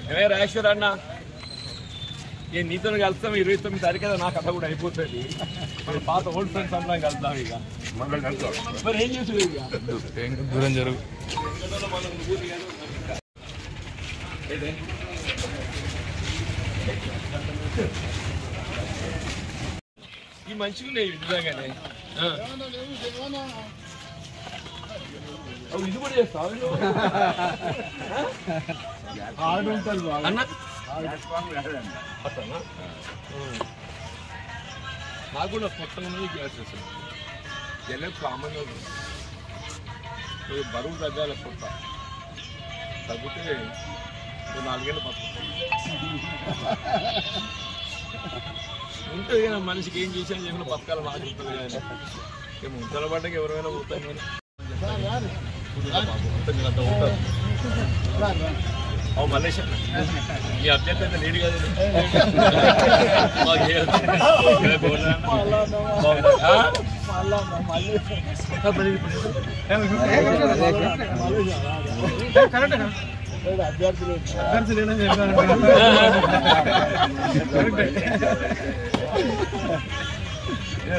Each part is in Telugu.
రాజేశ్వర అన్న నేను నీతో కలుస్తాం 29 తారీఖు కదా నా కథ కూడా అయిపోతుంది. మన పాత ఓల్డ్ ఫ్రెండ్స్ అందరం కలుద్దాం. ఇక మరి ఏం చేసి దూరం జరుగు ఈ మంచిగా ఉన్నాయి నిజంగానే. ఇది కూడా చేస్తావు అన్న నాకు కూడా కొత్తగా ఉన్నది గ్యాస్ వస్తుంది. జనం కామన్గా బరువు తగ్గాలి. కొత్త తగ్గితే 4 ఏళ్ళు పడుతుంది ఉంటుంది కదా. మనిషికి ఏం చేసాను చెప్పిన బతకాలి నాకు ఉంటుంది కానీ ముంతల పడ్డకి ఎవరైనా పోతాయి. కానీ అంత ఉంటారు. మల్లేష్ మీ అభ్యర్థి అయితే లేడు కదా.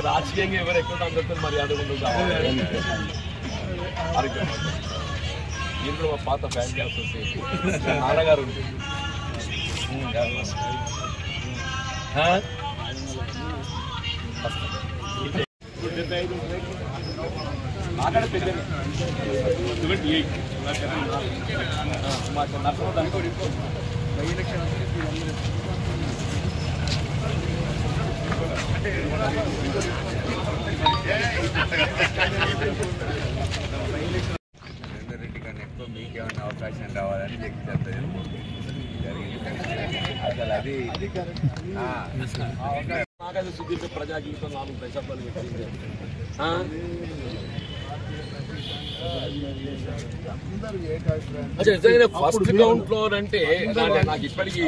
రాజకీయంగా ఎవరు ఎక్కువ అందరితో మర్యాద ఉండదు. దీంట్లో మా పాత ఫ్యాన్ క్యాన్స్ వస్తాయి. నాన్నగారు ఉంటుంది అక్కడ పెద్ద రెడ్డి కన్నా ఎక్కువ మీకేమన్నా అవకాశం రావాలని చెప్తారు జరిగింది. అసలు అది నాకైతే సుదీర్ఘ ప్రజా జీవితం 4 దశాబ్దాలు పెట్టింది. ఫస్ట్ గ్రౌండ్ ఫ్లోర్ అంటే నాకు ఇప్పటికీ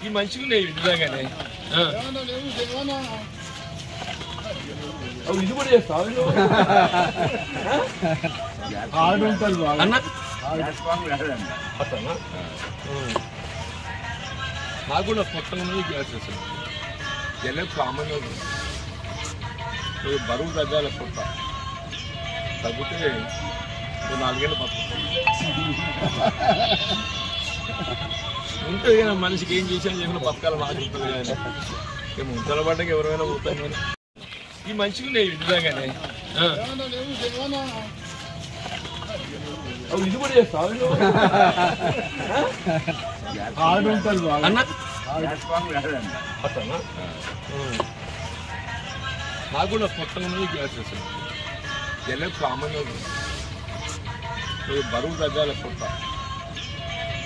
ఈ మంచిగా ఉన్నాయి నిజంగానే. ఇది కూడా చేస్తావు అన్న నాకు కూడా కొత్తగా ఉన్నది గ్యాస్ వస్తుంది. జనం కామన్గా బరువు తగ్గాలి. కొత్త తగ్గితే 4 ఏళ్ళు పడుతుంది ఉంటుంది కదా. మనిషికి ఏం చేసాను చెప్పిన బతకాలి నాకు ఉంటుంది కానీ ముంతల పడ్డకి ఎవరైనా పోతాయి. కానీ ఈ మంచిగా ఉన్నాయి నిజంగానే. ఇది కూడా చేస్తావు అన్న నాకు కూడా కొత్తగా ఉన్నది గ్యాస్ వస్తుంది. జనం కామన్గా బరువు తగ్గాలి. కొత్త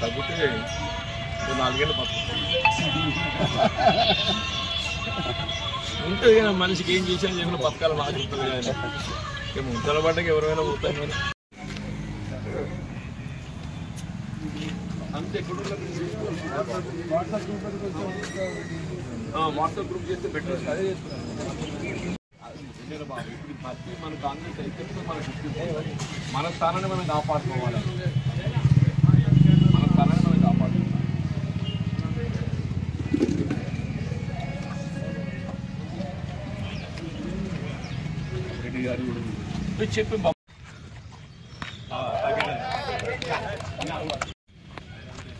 తగ్గితే 4 ఏళ్ళు పడుతుంది ఉంటుంది కదా. మనిషికి ఏం చేసాను చెప్పిన బతకాలి నాకు ఉంటుంది కానీ ముంతల పడ్డకి ఎవరైనా పోతాయి. కానీ అంతే వాట్సాప్ గ్రూప్ చేస్తే బెటర్. అదే బాబు ఇప్పుడు పార్టీ మన కాంగ్రెస్ అయితే మనకు మన స్థానాన్ని మనం కాపాడుకోవాలి. మన స్థానాన్ని మనం కాపాడుకోవాలి. రెడ్డి గారు కూడా చెప్పి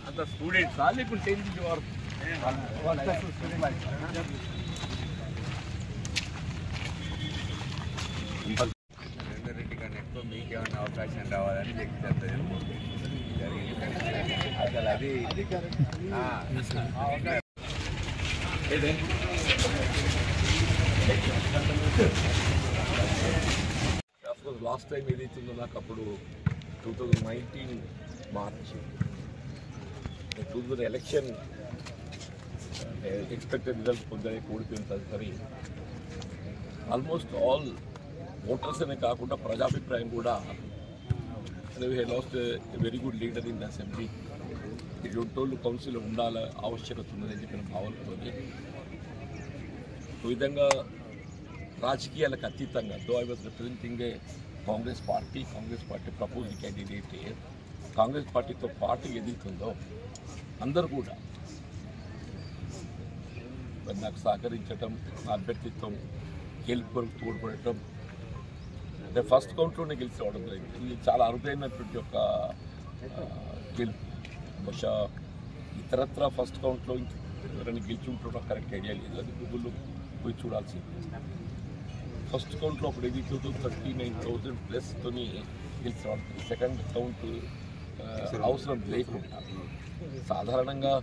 అంత స్టూడెంట్స్ లేకుంటే 10th వరకు రెడ్డి కన్నా ఎక్కువ మీకేమన్నా అవకాశం రావాలని చెప్తారు జరిగింది. అసలు అది లాస్ట్ టైం ఏదైతుందో నాకు అప్పుడు 2019 మార్చ్ 2000 ఎలక్షన్ ఎక్స్పెక్టెడ్ రిజల్ట్స్ పొందని కూడిపోయిన తదుపరి ఆల్మోస్ట్ ఆల్ ఓటర్స్ అనే కాకుండా ప్రజాభిప్రాయం కూడా we had lost a very good leader in the assembly. ఇటువంటి కౌన్సిల్ ఉండాల ఆవశ్యకత ఉన్నదని చెప్పిన భావనతో ఈ విధంగా రాజకీయాలకు అతీతంగా though I was representing A Congress party proposed candidate Congress పార్టీతో పాటు ఎదుగుతుందో అందరూ కూడా నాకు సహకరించడం నా అభ్యర్థిత్వం గెలుపు కొరకు తోడ్పడటం అంటే ఫస్ట్ కౌంట్లోనే గెలిచి రావడం జరిగింది. ఇది చాలా అరుదైనటువంటి ఒక గెలుపు. బహుశా ఇతరత్ర ఫస్ట్ కౌంట్లో ఎవరైనా గెలిచి ఉంటుందో కరెక్ట్ ఐడియా లేదు, అది గూగుల్లో పోయి చూడాల్సింది. ఫస్ట్ కౌంట్లో అప్పుడు ఎదుగుతూ 39,000+ గెలిచి రావడం. సెకండ్ కౌంట్ అవసరం లేకుండా సాధారణంగా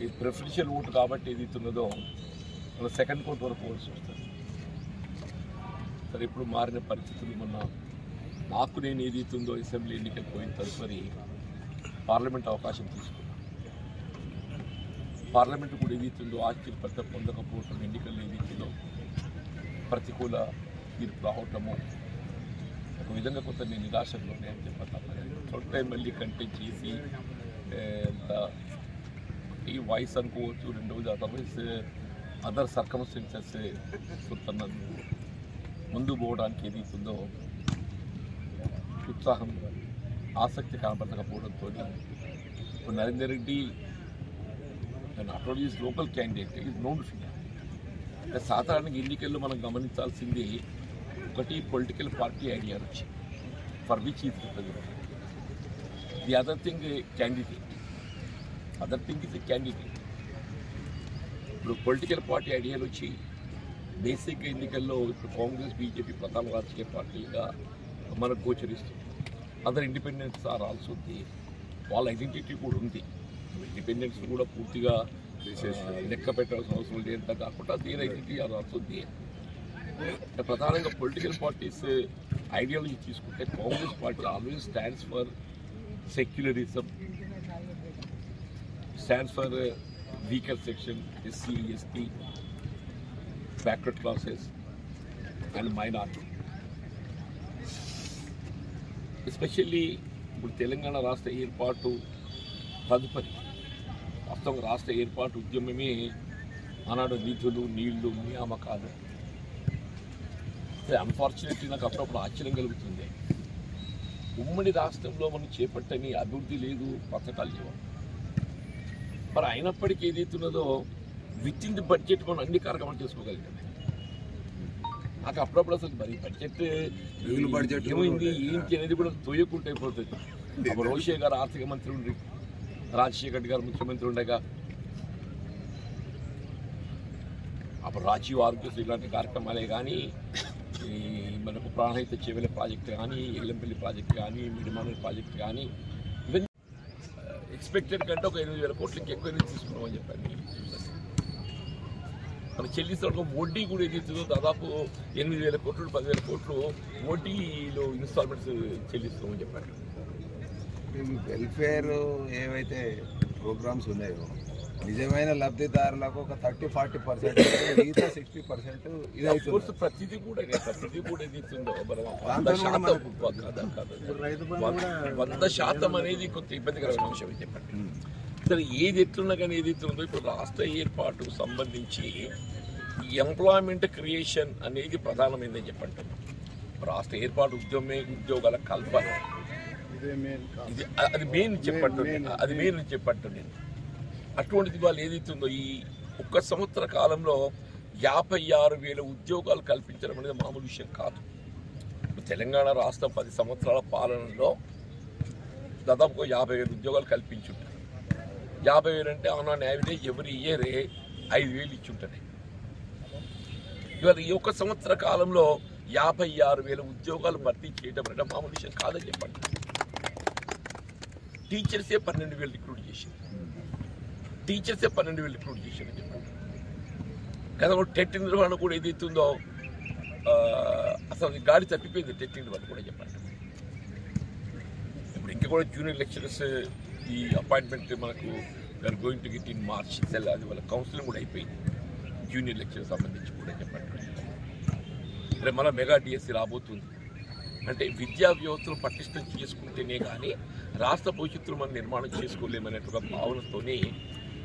ఈ ప్రిఫరెన్షియల్ ఓటు కాబట్టి ఏదైతున్నదో మన సెకండ్ కౌంట్ వరకు పోవాల్సి వస్తుంది. సరే ఇప్పుడు మారిన పరిస్థితులు మొన్న నాకు నేను ఏదైతుందో అసెంబ్లీ ఎన్నికలు పోయిన తదుపరి పార్లమెంట్ అవకాశం తీసుకున్నాను. పార్లమెంట్ కూడా ఏదైతుందో ఆశ్చర్యపడత పొందకపోవటం, ఎన్నికల్లో ఏదైతుందో ప్రతికూల తీర్పు రావటము ఒక విధంగా కొంత నేను నిరాశలోనే అని చెప్పాను. చోట మళ్ళీ కంటెంట్ చేసి ఈ వాయిస్ అనుకోవచ్చు, రెండవది అదర్వైజ్ అదర్ సర్కమ్స్టెన్సెస్ కొంత నన్ను ముందు పోవడానికి ఏదైతుందో ఉత్సాహం ఆసక్తి కనపడకపోవడంతో ఇప్పుడు Narender Reddy not only is local candidate, is known figure. అంటే సాధారణంగా ఎన్నికల్లో మనం గమనించాల్సింది ఒకటి political party ideology for which is represented, the other thing candidate, other thing is a candidate. ఇప్పుడు పొలిటికల్ పార్టీ ఐడియాలజీ బేసిక్గా ఎన్నికల్లో ఇప్పుడు కాంగ్రెస్ బీజేపీ ప్రధాన రాజకీయ పార్టీలుగా మనకు గోచరిస్తుంది. Other independence are also the, వాళ్ళ ఐడెంటిటీ కూడా ఉంది. ఇండిపెండెన్స్ కూడా పూర్తిగా లెక్క పెట్టాల్సిన అవసరం లేదంతా కాకుండా their identity are also the. ప్రధానంగా పొలిటికల్ పార్టీస్ ఐడియాలజీ తీసుకుంటే Congress party always stands for secularism, stands for weaker section, SC, ST, backward classes and minority. Especially ఇప్పుడు తెలంగాణ రాష్ట్ర ఏర్పాటు తదుపరి వాస్తవంగా రాష్ట్ర ఏర్పాటు ఉద్యమమే ఆనాడు నిధులు, నీళ్లు, నియామకాలు. అన్ఫార్చునేట్లీ నాకు అప్పుడప్పుడు ఆశ్చర్యం కలుగుతుంది, ఉమ్మడి రాష్ట్రంలో మనం చేపట్టని అభివృద్ధి లేదు, పథకాలు లేవు. మరి అయినప్పటికీ ఏదైతున్నదో విత్ ఇన్ ది బడ్జెట్ మనం అన్ని కార్యక్రమాలు చేసుకోగలిగాం. నాకు అప్పుడప్పుడు అసలు మరి బడ్జెట్ ఏమైంది ఏంటి అనేది కూడా తోయకుండా అయిపోతుంది. అప్పుడు రోషయ్య గారు ఆర్థిక మంత్రి ఉండి, రాజశేఖర్ రెడ్డి గారు ముఖ్యమంత్రి ఉండగా అప్పుడు రాజీవ్ ఆరోగ్యశ్రీ ఇలాంటి కార్యక్రమాలే కానీ, ఈ మనకు ప్రాణహిత చెవెల ప్రాజెక్టు కానీ, ఎల్లంపల్లి ప్రాజెక్టు కానీ, మిడిమానూరు ప్రాజెక్టు కానీ, ఇవన్నీ ఎక్స్పెక్టెడ్ కంటే ఒక 8,000 కోట్లకి ఎక్కువ తీసుకున్నామని చెప్పాను. మన చెల్లిస్తున్న వడ్డీ కూడా ఏదైతుందో దాదాపు 8,000 కోట్లు 10,000 కోట్లు వడ్డీలో ఇన్స్టాల్మెంట్స్ చెల్లిస్తామని చెప్పాను. వెల్ఫేర్ ఏవైతే ప్రోగ్రామ్స్ ఉన్నాయో నిజమైన లబ్ధిదారులకు ఒక 30-40%, మిగతా 60% ఇది ప్రతిదీ కూడా ఏదైతుందో 100% అనేది కొంత ఇబ్బందికరమైన విషయం అని చెప్పండి. సరే ఏది ఎట్లున్నా కానీ ఏదైతుందో ఇప్పుడు రాష్ట్ర ఏర్పాటుకు సంబంధించి ఎంప్లాయ్మెంట్ క్రియేషన్ అనేది ప్రధానమైందని చెప్పండి. రాష్ట్ర ఏర్పాటు ఉద్యోగాల కల్పన అది మెయిన్ చెప్పండి నేను. అటువంటిది వాళ్ళు ఏదైతుందో ఈ ఒక్క సంవత్సర కాలంలో 56,000 ఉద్యోగాలు కల్పించడం అనేది మామూలు విషయం కాదు. తెలంగాణ రాష్ట్రం 10 సంవత్సరాల పాలనలో దాదాపు 50,000 ఉద్యోగాలు కల్పించుంటారు. 50,000 అంటే ఆన్ యావరేజ్ ఎవరి ఇయర్ 5,000 ఇచ్చుంటాయి. ఇవాళ ఈ ఒక్క సంవత్సర కాలంలో 56,000 ఉద్యోగాలు భర్తీ చేయడం అంటే మామూలు విషయం కాదని చెప్పండి. టీచర్సే 12,000 రిక్రూట్ చేశారు అని చెప్పండి. కదా టెట్ నిర్వహణ కూడా ఏదైతుందో అసలు గాడి తప్పిపోయింది టెట్ నిర్వహణ కూడా చెప్పండి. ఇప్పుడు ఇంకా కూడా జూనియర్ లెక్చరర్స్ ఈ అపాయింట్మెంట్ మనకు we're going to get in March, అది వాళ్ళ కౌన్సిలింగ్ కూడా అయిపోయింది జూనియర్ లెక్చరర్ సంబంధించి కూడా చెప్పండి. రేపు మళ్ళీ మెగా డిఎస్సి రాబోతుంది. అంటే విద్యా వ్యవస్థను పటిష్టం చేసుకుంటేనే కానీ రాష్ట్ర భవిష్యత్తును మనం నిర్మాణం చేసుకోలేమనేటువంటి భావనతోనే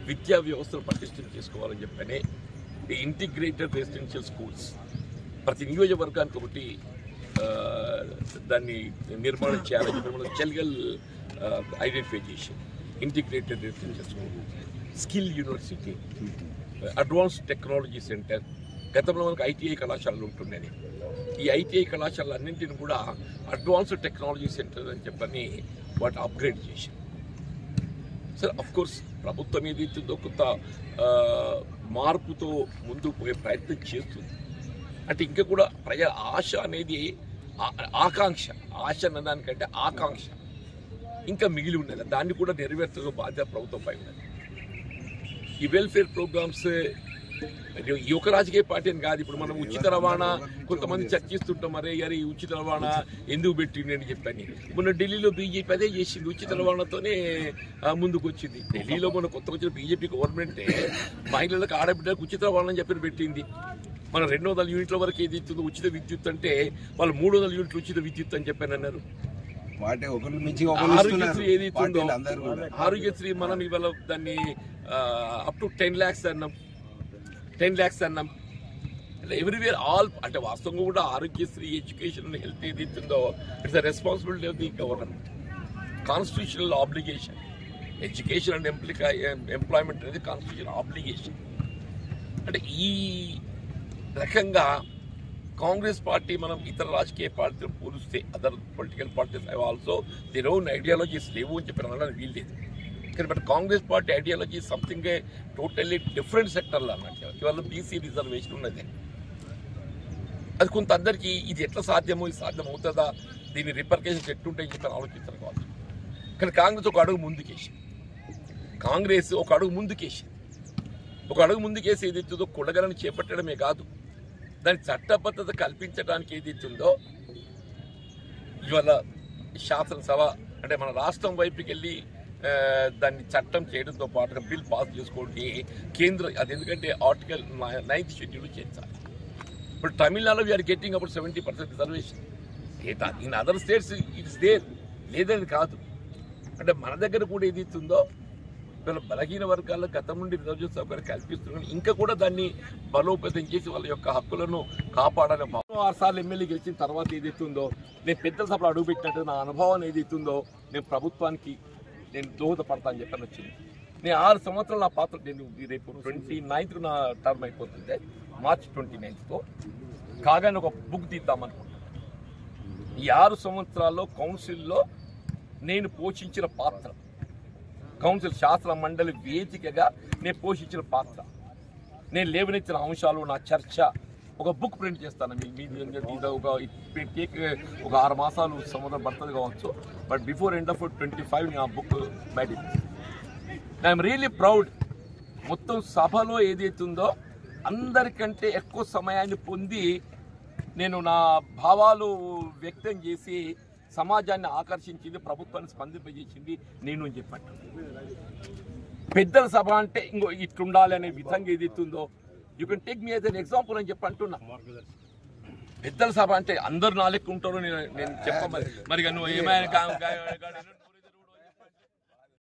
విద్యా వ్యవస్థను పటిష్టం చేసుకోవాలని చెప్పనే ఇంటిగ్రేటెడ్ రెసిడెన్షియల్ స్కూల్స్ ప్రతి నియోజకవర్గానికి ఒకటి దాన్ని నిర్మాణం చేయాలని చెప్పి మనం చెల్గల్ ఐడెంటిఫై చేసి integrated residential school, skill university, advanced technology centre. గతంలో మనకు ఐటీఐ కళాశాలలు ఉంటున్నాయి. ఈ ఐటీఐ కళాశాలన్నింటిని కూడా అడ్వాన్స్డ్ టెక్నాలజీ సెంటర్ అని చెప్పని వాటి అప్గ్రేడ్ చేశారు. సరే, అఫ్కోర్స్ ప్రభుత్వం ఏదైతుందో కొంత మార్పుతో ముందుకు పోయే ప్రయత్నం చేస్తుంది. అంటే ఇంకా కూడా ప్రజల ఆశ అనేది ఆకాంక్ష, ఆశ అన్నదానికంటే ఆకాంక్ష ఇంకా మిగిలి ఉన్నది. దాన్ని కూడా నెరవేర్చడం బాధ్యత ప్రభుత్వంపై ఉన్నది. ఈ వెల్ఫేర్ ప్రోగ్రామ్స్ ఈ ఒక రాజకీయ పార్టీ అని కాదు. ఇప్పుడు మనం ఉచిత రవాణా కొంతమంది చర్చిస్తుంటాం, మరే గారు ఈ ఉచిత రవాణా ఎందుకు పెట్టింది అని చెప్పని. మొన్న ఢిల్లీలో బీజేపీ అదే చేసింది, ఉచిత రవాణాతోనే ముందుకు వచ్చింది. ఢిల్లీలో మన కొత్తగా వచ్చిన బీజేపీ గవర్నమెంటే మహిళలకు ఆడబిడ్డలకు ఉచిత రవాణా అని చెప్పి పెట్టింది. మన 200 యూనిట్ల వరకు ఏది ఇస్తుందో ఉచిత విద్యుత్ అంటే వాళ్ళు 300 యూనిట్లు ఉచిత విద్యుత్ అని చెప్పని అన్నారు. ఆరోగ్యశ్రీ ఏది ఇస్తుందో, ఆరోగ్యశ్రీ మనం ఇవాళ దాన్ని అప్ టు 10 lakhs అన్నాం, 10 lakhs అన్నాం. అంటే ఎవ్రీవేర్ ఆల్, అంటే వాస్తవంగా కూడా ఆరోగ్యశ్రీ, ఎడ్యుకేషన్, హెల్త్ ఏది ఇస్తుందో it's the responsibility of the government, constitutional obligation. Education and employment అనేది కాన్స్టిట్యూషనల్ ఆబ్లిగేషన్. అంటే ఈ రకంగా కాంగ్రెస్ పార్టీ మనం ఇతర రాజకీయ పార్టీలను పోలిస్తే other political parties have also their own ideologies లేవు అని చెప్పి అనడానికి వీల్లేదు. కానీ but Congress party ideology something totally different సెక్టర్లో అన్నట్టు. ఇవాళ బీసీ రిజర్వేషన్ ఉన్నది, అది కొంత అందరికీ ఇది ఎట్లా సాధ్యమో, ఇది సాధ్యం అవుతుందా, దీని రిపర్కేషన్స్ ఎట్టుంటాయని చెప్పి ఆలోచిస్తారు కావచ్చు. కానీ కాంగ్రెస్ ఒక అడుగు ముందుకేసి, ఒక అడుగు ముందుకేసి ఏదైతుందో కొడగలను చేపట్టడమే కాదు, దాని చట్టబద్ధత కల్పించడానికి ఏదైతుందో ఇవాళ శాసనసభ అంటే మన రాష్ట్రం వైపుకి వెళ్ళి దాన్ని చట్టం చేయడంతో పాటుగా బిల్ పాస్ చేసుకోండి కేంద్ర. అది ఎందుకంటే ఆర్టికల్ 9th షెడ్యూల్ చేర్చాలి. ఇప్పుడు తమిళనాడులో వీఆర్ గెట్టింగ్ అప్పుడు 70% reservation. In other states it's there, లేదని కాదు. అంటే మన దగ్గర కూడా ఏది ఇస్తుందో వీళ్ళ బలహీన వర్గాల్లో గతం నుండి రిజర్వేషన్ సౌకర్యం కల్పిస్తున్నారు. ఇంకా కూడా దాన్ని బలోపేతం చేసి వాళ్ళ యొక్క హక్కులను కాపాడాలని 6 సార్లు ఎమ్మెల్యే గెలిచిన తర్వాత ఏదైతుందో నేను పెద్దల సభలో అడుగుపెట్టినట్టు నా అనుభవాన్ని ఏదైతుందో నేను ప్రభుత్వానికి నేను దోహదపడతా అని చెప్పని వచ్చింది. నేను 6 సంవత్సరాలు నా పాత్ర, నేను రేపు 29th నా టర్మ్ అయిపోతుంది, March 29th కాగానే ఒక బుక్ తీద్దామనుకుంటున్నాను. ఈ 6 సంవత్సరాల్లో కౌన్సిల్లో నేను పోషించిన పాత్ర, కౌన్సిల్ శాస్త్ర మండలి వేదికగా నేను పోషించిన పాత్ర, నేను లేవనెత్తిన అంశాలు, నా చర్చ, ఒక బుక్ ప్రింట్ చేస్తాను. ఒక 6 మాసాలు సంవత్సరం పడుతుంది కావచ్చు, బట్ బిఫోర్ ఎండ్ ఆఫ్ 25 నేను ఆ బుక్ బయట. I'm really proud. మొత్తం సభలో ఏదైతుందో అందరికంటే ఎక్కువ సమయాన్ని పొంది నేను నా భావాలు వ్యక్తం చేసి సమాజాన్ని ఆకర్షించింది, ప్రభుత్వాన్ని స్పందింపజేసింది నేను అని చెప్పట్టు. పెద్దల సభ అంటే ఇంకో ఇట్లుండాలి అనే విధంగా ఏదైతుందో you can take me as an example అని చెప్పి అంటున్నా. పెద్దల సభ అంటే అందరు నా లెక్క ఉంటారు నేను చెప్ప మరి నువ్వు ఏమైనా